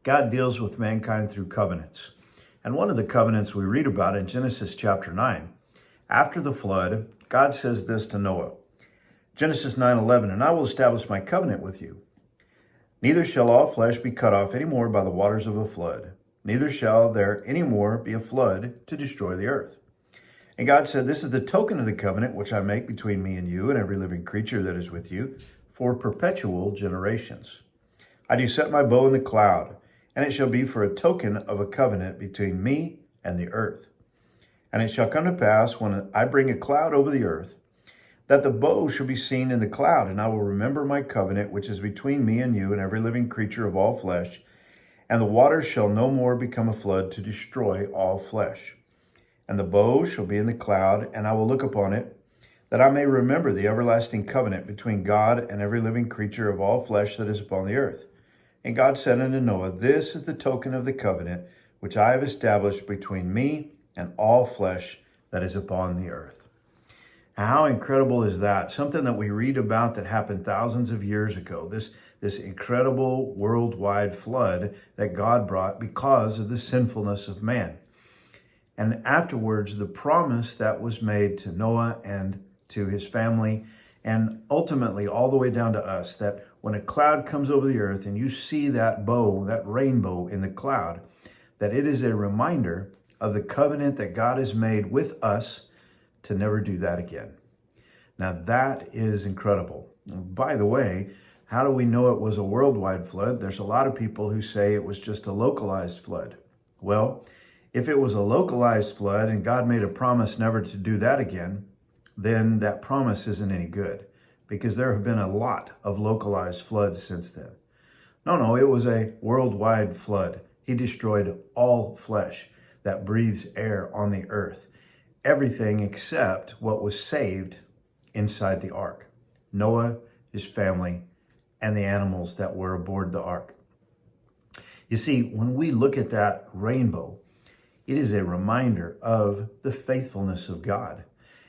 God deals with mankind through covenants. And one of the covenants we read about in Genesis chapter 9, after the flood, God says this to Noah. Genesis 9:11, "And I will establish my covenant with you. Neither shall all flesh be cut off any more by the waters of a flood. Neither shall there any more be a flood to destroy the earth." And God said, "This is the token of the covenant which I make between me and you and every living creature that is with you for perpetual generations. I do set my bow in the cloud, and it shall be for a token of a covenant between me and the earth. And it shall come to pass when I bring a cloud over the earth, that the bow shall be seen in the cloud, and I will remember my covenant which is between me and you and every living creature of all flesh, and the waters shall no more become a flood to destroy all flesh. And the bow shall be in the cloud, and I will look upon it, that I may remember the everlasting covenant between God and every living creature of all flesh that is upon the earth." And God said unto Noah, "This is the token of the covenant which I have established between me and all flesh that is upon the earth." How incredible is that? Something that we read about that happened thousands of years ago. This incredible worldwide flood that God brought because of the sinfulness of man. And afterwards, the promise that was made to Noah and to his family, and ultimately all the way down to us, that when a cloud comes over the earth and you see that bow, that rainbow in the cloud, that it is a reminder of the covenant that God has made with us to never do that again. Now that is incredible. By the way, how do we know it was a worldwide flood? There's a lot of people who say it was just a localized flood. Well, if it was a localized flood and God made a promise never to do that again, then that promise isn't any good, because there have been a lot of localized floods since then. No, it was a worldwide flood. He destroyed all flesh that breathes air on the earth. Everything except what was saved inside the ark. Noah, his family, and the animals that were aboard the ark. You see, when we look at that rainbow, it is a reminder of the faithfulness of God.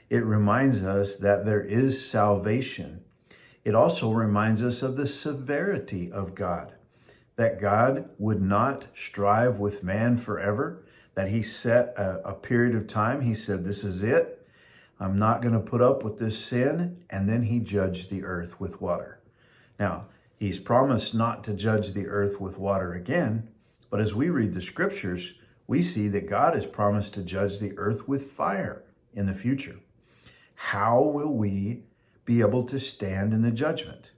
It reminds us that there is salvation. It also reminds us of the severity of God, that God would not strive with man forever, that he set a period of time. He said, "This is it. I'm not going to put up with this sin." And then he judged the earth with water. Now, he's promised not to judge the earth with water again. But as we read the scriptures, we see that God has promised to judge the earth with fire in the future. How will we be able to stand in the judgment?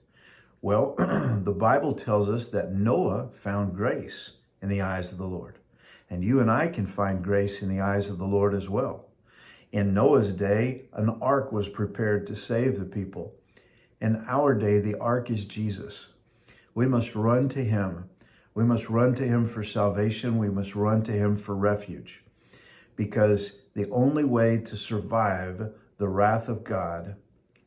Well, the Bible tells us that Noah found grace in the eyes of the Lord. And you and I can find grace in the eyes of the Lord as well. In Noah's day, an ark was prepared to save the people. In our day, the ark is Jesus. We must run to him. We must run to him for salvation. We must run to him for refuge, because the only way to survive the wrath of God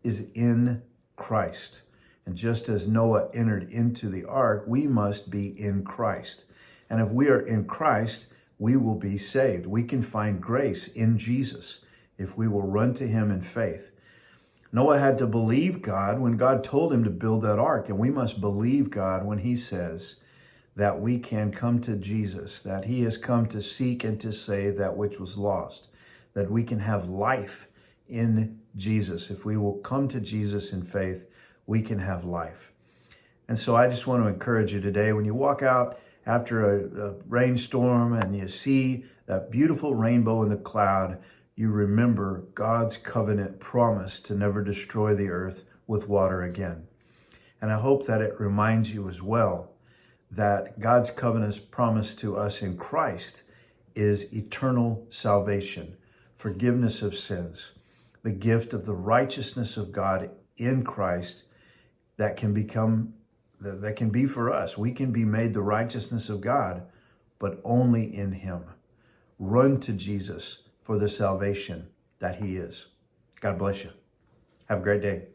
is in Christ. And just as Noah entered into the ark, we must be in Christ. And if we are in Christ, we will be saved. We can find grace in Jesus if we will run to him in faith. Noah had to believe God when God told him to build that ark, and we must believe God when he says that we can come to Jesus, that he has come to seek and to save that which was lost, that we can have life in Jesus. If we will come to Jesus in faith, we can have life. And so I just want to encourage you today, when you walk out after a rainstorm and you see that beautiful rainbow in the cloud, you remember God's covenant promise to never destroy the earth with water again. And I hope that it reminds you as well that God's covenant promise to us in Christ is eternal salvation, forgiveness of sins, the gift of the righteousness of God in Christ that can be for us. We can be made the righteousness of God, but only in him. Run to Jesus for the salvation that he is. God bless you. Have a great day.